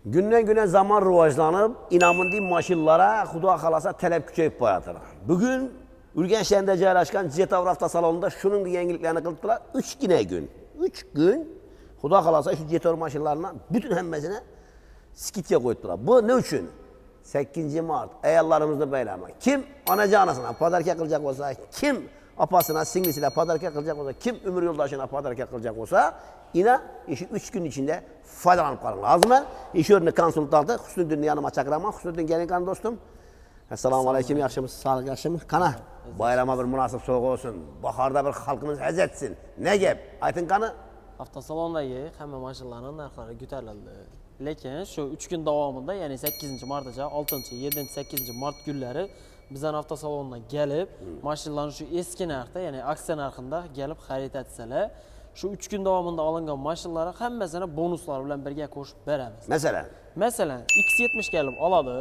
Günden güne zaman rivojlanıp, inanın deyim maşinlara, Xudo xalasa talep küçeyip boyadır. Bugün Urgen şehrinde joylashgan Jetavr avtosalonida şunun yangiliklerini kıldılar. 3 gün. 3 gün Xudo xalasa şu Jetavr maşinlarına bütün hemmesine skitga koydular. Bu ne için? 8 Mart ayollarımızda bayrama. Kim anaca anasına padarka kılacak olsa, kim apasına, singlisine padarka kılacak olsa, kim ömür yoldaşına padarka kılacak olsa, yine işi 3 gün içinde faydalanıp kalın lazım. İş örneği konsultantı Hüsnüddin yanıma çakıramam. Hüsnüddin gelin kan dostum. Assalamu aleyküm, yaxshimiz, sağlık yaxshimi? Qana, bayrama bir münasip soğuk olsun. Baharda bir halkımız haz etsin. Ne gep? Aytın qani? Avtosalondagi hamma mashinalarning narxlari ko'tarildi. Lekin shu 3 kun davomida, ya'ni 8 martgacha, 6, 7, 8 mart kunlari bizning avtosalondan kelib, mashinalarni shu eski narxda, ya'ni aksiya narxida kelib xarid etsalar, shu 3 kun davomida olingan mashinalarga hammasini bonuslar bilan birga qo'shib beramiz. Masalan, X70 kelib oladi,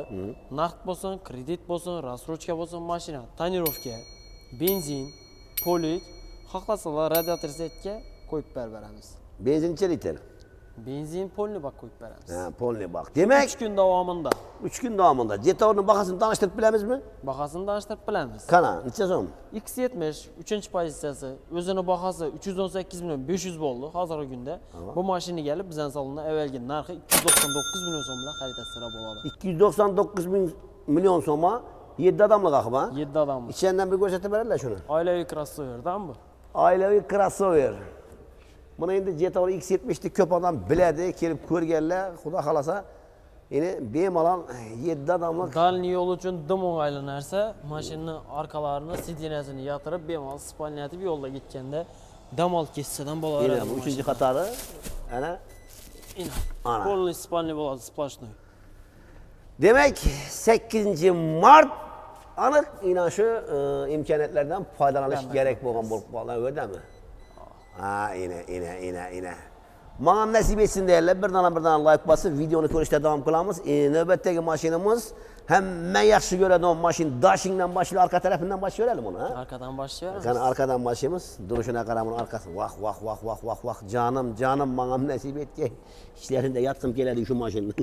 naqd bo'lsin, kredit bo'lsin, рассрочка bo'lsin, mashina, tonirovka, benzin, polik, xohlasalar radiator setga qo'yib beramiz. Benzin necha litr? Benzin polni bak qo'yib beramiz. Ha, polni bak. Demek 3 kun davomida. 3 gün davamında. Jetavrning bahasini tanıştırıp bilemizmi? Bahasini tanıştırib bilamiz. Qana, necha so'm? X70 3-chi pozitsiyasi, o'zining bahasi 318 million 500 bo'ldi hozirgi kunda. Bu mashina kelib bizning salonda avvalgi narxi 299 million so'm bilan xarid etsalar bo'ladi. 299 milyon so'mga 7 adamlık akıma. 7 odamlik. İçinden bir ko'rsatib beradilar shuni. Oilaviy crossoverdan bu. Ailevi crossover. Buni endi Jetavr X70'ni ko'p odam biladi, kelib ko'rganlar, Xudo xolasa, ya'ni bemalol 7 adamlik Dalniy yo'l uchun dim o'ng'ayli narsa, mashinaning orqalarini, sidinasini yatırib bemalol spalniyatib yo'lda ketganda dam olib ketsadan bo'laveradi. bu 3-chi qatori ana ana. Polni spalniy bo'ladi, splashnoy. Demek 8 Mart aniq inan shu imkoniyatlardan foydalanish kerak bo'lgan bo'lib qolgan, o'rdami? Ha, yine. Bana nasip etsin değerli, bir tane like basıp videonu ko'rishda devam qilamiz. Navbatdagi mashinamiz hamma yaxshi ko'radigan mashina, Dashingdan başlıyor, arka tarafından başlıyor elim onu, ha? Arkadan başlıyoruz. Qani arkadan başlayamiz. Duruşuna qaramın arkası. Vah. Canım bana nasip etken. İşlerinde yatqım keladi şu mashinani.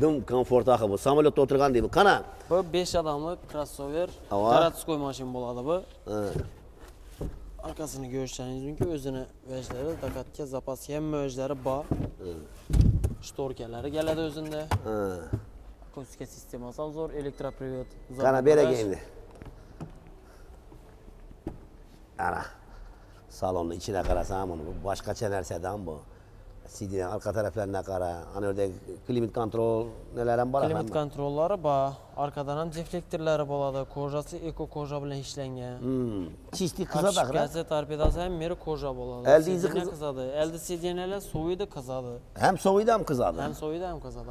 Dım komfort axı bu. Samolyotda o'tirgan deymi? Qana? Bu 5 adamlik crossover, Taratskoy mashin bo'ladi bu. Arkasını görürseniz mümkün, özüne vecləri, dakatka, zapaski, hem vecləri var. Ştorkaları gəlеді özündə. Akustika sisteması zor, elektroprivod. Qana bere geldi. Ana. Salonun içine qarasam onu, bu başqaça narsadan bu. CD'nin arka taraflarına qara, hani orada klimat kontrol nelerim var? Klimat kontrolları var, arkadan deflektorları болады, kojası eko koja bilan ishlangan. Çisti kıza da qara. Açık torpedasi ham meri koja bo'ladi. Eldi izi qizadi. Eldi sidinalar soviydi, qizadi. Hem soviydi hem qizadi. Hem soviydi hem qizadi.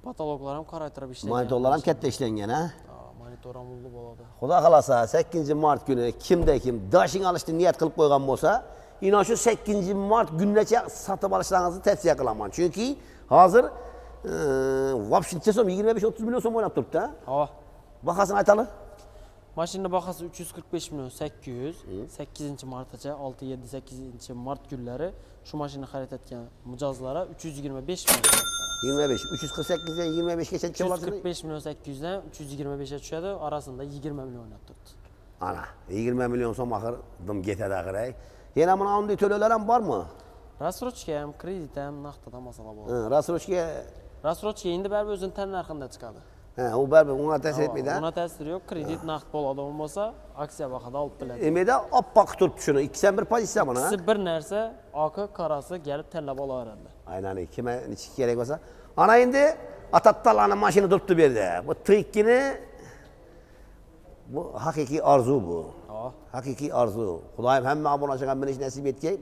Patologlar ham qaraytirib ishlangan. Monitorlar ham katta ishlangan, ha? Monitor ham ulug' bo'ladi. Xudo xolasa 8 Mart günü kimde kim Dashing alishni niyat qilib qo'ygan bo'lsa, inan şu 8 Mart güngacha satib olishlaringizni tavsiya qilaman. Chunki hozir вообще necha so'm 25-30 million so'm o'ynab turibdi, ha? Bahasini aytaylik. Mashina bahasi 345 million 800. 8 martgacha 6-7-8 Mart kunlari shu mashina xarid etgan mijozlari 325 million. 25, 348 dan 25 gacha tushadi. 345 million 800 dan 325 ga tushadi, orasida 20 million o'ynab turibdi. Ana, 20 milyon so'm axir dim ketadi axir. Yana buni unday to'lovlar ham bormi? Рассрочка ham, kredit ham, naqddan masala bo'ladi. Rassrochka endi baribir o'zining tan narxida chiqadi. Ha, u baribir unga ta'sir etmaydi. Unga ta'siri yo'q, kredit naqd bo'ladi, bo'lmasa aksiya bahada olib biladi. Emeda oppoq turibdi shuni. Ikkisidan bir pozitsiya buni, ha? Ikisi bir narsa, oqi qarasi kelib tanlab olaveradi. Aynan, kime nechi kerak bo'lsa. Ana endi Atattalani mashina turibdi bu yerda. Bu T2ni bu haqiqiy orzu bu. Haqiqiy orzu. Xudoyim hamma obunachiga minish nasib etgay.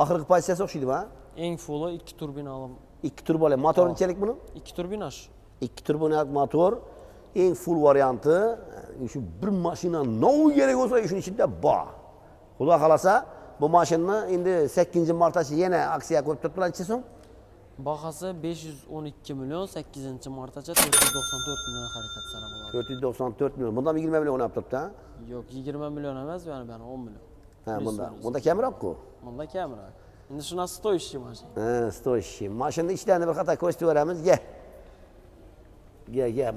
Oxirgi pozitsiyasi o'xshaydi, ha? Eng fulli 2 turbinali. 2 turbali. Motor nechalik buni? 2 turbinash. 2 turbinali motor. Eng full varianti. Shu bir mashina nov kerak bo'lsa, shuning ichida bor. Xudo xolasa, bu mashinani endi 8 martgacha yana aksiya qo'yib turibdilar, necha so'm? Bahası 512 milyon, 8 martgacha 494 milyon xarid etsalar bo'ladi. 494 milyon. Bundan 20 milyon o'ynab turibdi, ha? Yo'q, 20 milyon emas, yani 10 milyon. Ha, bunda kamroq-ku. Bunda kamroq. Endi shuna stoyishchi mashina. Stoyishchi. Mashinani ichlarini bir qator ko'rsatib beramiz. Gel,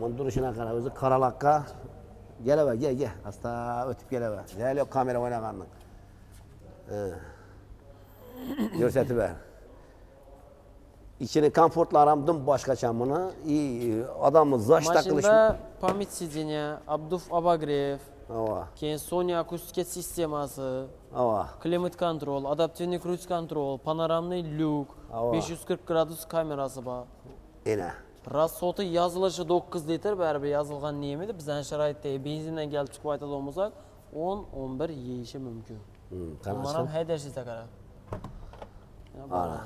bunu duruşuna qara, o'zi qaraloqqa. Gelava, gel. Asta o'tib kelava. Deyli kamera o'ynaganning. Ko'rsatib ber. İçini komfortlari ham dim boshqacha buni. Odamni zashta qilish. Mashinada pamit sideniya, abduf obogrev, Ava. keyin Sony akustika sistemasi, Ava. klimat kontrol, adaptivniy cruise kontrol, panoramniy lyuk, Ava. 540 gradus kamerasi bor. Ena. Rassoti yozilishi 9 litr, baribir yozilgan neymaydi? Bizning sharoitda benzindan kelib chiqib aytadigan bo'lsak, 10-11 yeyishi mumkin. Mana ham haydashingizga qarab. Ana.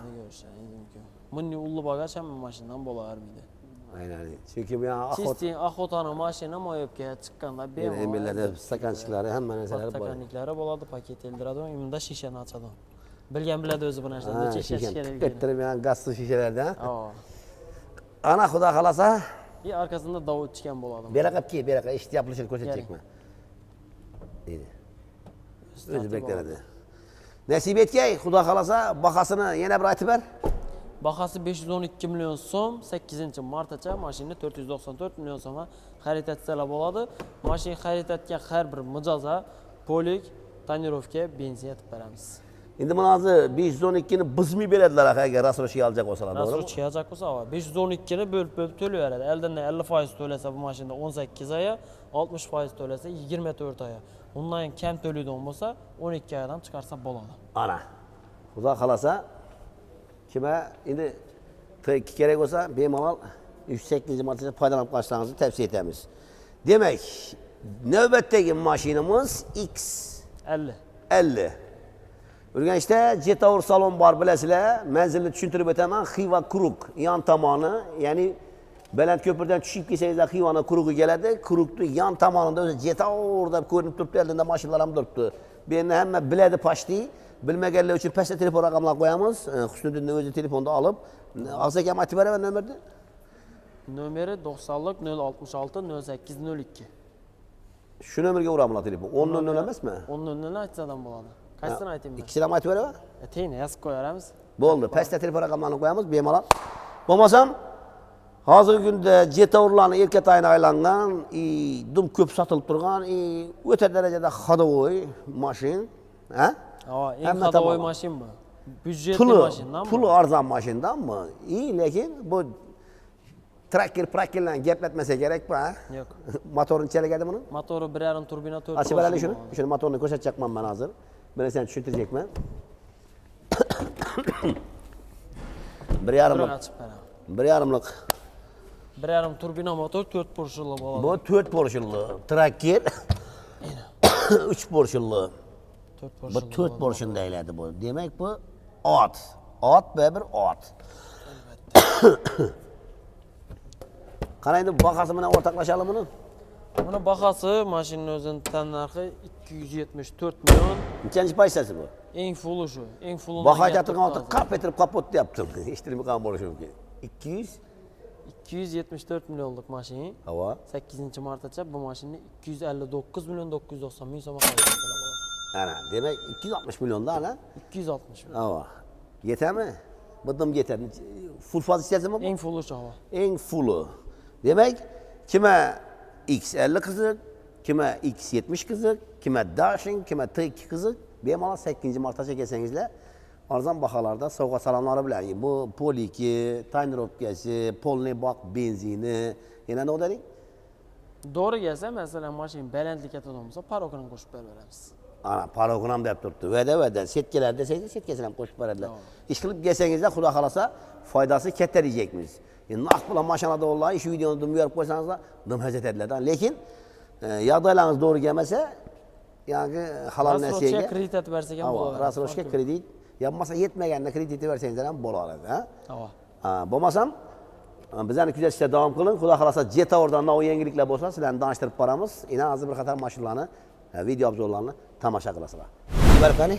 Mumkin. Bunday ulli bagaj ham mashinadan bo'lavermaydi. Aynan. Chunki bu yana Sistem Axotani mashina moyobga chiqqanda bemalol. Emirlarda stakanchiklari hamma narsalari bor. Stakanliklari bo'ladi, paket eldiradi, unda shishani ochadi. Bilgan biladi o'zi bu narsani, shisha kerak. Kettirib yana gazli shishalardan. Ha. Ana xudo xolasa, arkasida dovut chiqqan bo'ladi. beraqatki, beraqa eshit yapilishini ko'rsataylikmi? Deydi. O'zi beklaradi. Nasib etgay, xudo xolasa, bahosini yana bir aytib ber. Bahasi 512 million so'm, 8-martgacha mashina 494 million so'mga xarid etsalar bo'ladi. Mashina xarid etgan har bir mijoza polik tonirovka benzin yetib beramiz. Endi mana hozir 512 ni buzmay beradilar agar rasroshga olacak olsalar, to'g'rimi? Rasroshga olacak bo'lsa, 512 ni bo'lib to'layveradi. Eldan 50% to'lasa bu mashina 18 oy, 60% to'lasa 24 oy. Undan kam to'laydigan bo'lsa 12 oydan chiqarsa bo'ladi. Ana. Xudo xolasa, kima endi T2 kerak bo'lsa, bemalol 3-8-martacha foydalanib qolishlaringizni tavsiya etamiz. Demak, navbatdagi mashinamiz X50. Urganchda Jetour salon bor bilasizlar. Manzilni tushuntirib o'taman. Xiva Kuruk yon tomoni, ya'ni Baland ko'pirdan tushib kelsangizlar Xivani Kurug'i keladi. Kurukni yon tomonida o'zi Jetour deb ko'rinib turibdi, eldinda mashinalar ham turibdi. Bu endi hamma biladi pashti. Bilmaganlar uchun pastda telefon raqamlarini qo'yamiz. Husniddinning o'zi telefonda olib, olsak ham aytib beraman nomerni. Nomeri 90lik 066 0802. Shu nomerga uramlar telefon. 1000 emasmi? 1000 aytsadan bo'ladi. Qaysini aytaymi? İkisini ham aytib beraman. Teyni yozib qo'yamiz. Bo'ldi, pastda telefon raqamlarini qo'yamiz, bemalol. Bo'lmasam, hozirgi kunda Jetourlarning erkatayini aylangan, dum ko'p sotilib turgan, o'ta darajada xodovoy mashin, ha? Eng xodovoy mashin bu. Byudjetli mashindan. Puli arzon mashindanmi? Lekin bu traktor-prakildan gaplatmasa kerak-ku, ha? Yo'q. Motorini chalagadi buni? Motori 1.5 turbina 4. Ochib beraylik shuni. Shuni motorini ko'rsatacakman men hozir. Men seni tushuntirajakman. 1.5 ochib beraman. 1.5lik 1.5 turbina motor 4 porshili bo'ladi. Bu 4 porshili traktor. 3 porshili. 4 porshili. Bu 4 porshini deyiladi bu. Demak bu ot. Ot bir ot. Qanday deb bahasi bilan o'rtoqlashamiz buni? Buni bahasi mashinaning o'zining tan narxi 274 million. Nechanchi pozitsiyasi bu? Eng fulli shu. Eng fulli. Baho ayttirgan vaqtda qap etirib qopot deyaptim. Eshittirmay qolgan bo'lishi mumkin. 274 millionlik mashina. Havo. 8-martgacha bu mashina 259 million 990 ming so'mga xarid etiladi. Ana, demak 260 millionda ana. 260 million. Havo. Yetami? Bidim yetadi. Full pozitsiyasimi bu? Eng fulli shu havo. Eng fulli. Demak, kima X50 qiziq, kima X70 qiziq, kima Dashing, kima T2 qiziq, bemalol 8-martgacha kelsangizlar, arzon baholarda sovg'a salomlari bilan bu poliki, tonirovkasi, polniy bak benzini, yana nima deding? To'g'ri kelsa, masalan, mashina balandlik ketadigan bo'lsa, parokini qo'shib beramiz. Ana, parokin ham deb turibdi. Va'da, setkalar desangiz, setkasini ham qo'shib beradilar. Ish qilib kelsangizlar, xudo xolasa, foydasi katta deyapmiz. Endi naq bilan mashinada vallahi shu videoni dim berib qo'ysangizlar, dim hajat edilar. Lekin yog'doylaringiz to'g'ri kelmasa, ya'ni halol narsaga rasroshga kredit etib bersak ham bo'ladi. Rasroshga kredit, bo'lmasa yetmaganda kredit bersangizlar ham bo'lardi, ha? Ha. Bo'lmasam, bizlarni kuzatishda davom qiling. Xudo xolasa Jetourdan novi yangiliklar bo'lsa, sizlarni tanishtirib boramiz. Ina hozir bir qator mashinalarni, video obzorlarni tomosha qilasizlar. Barqani?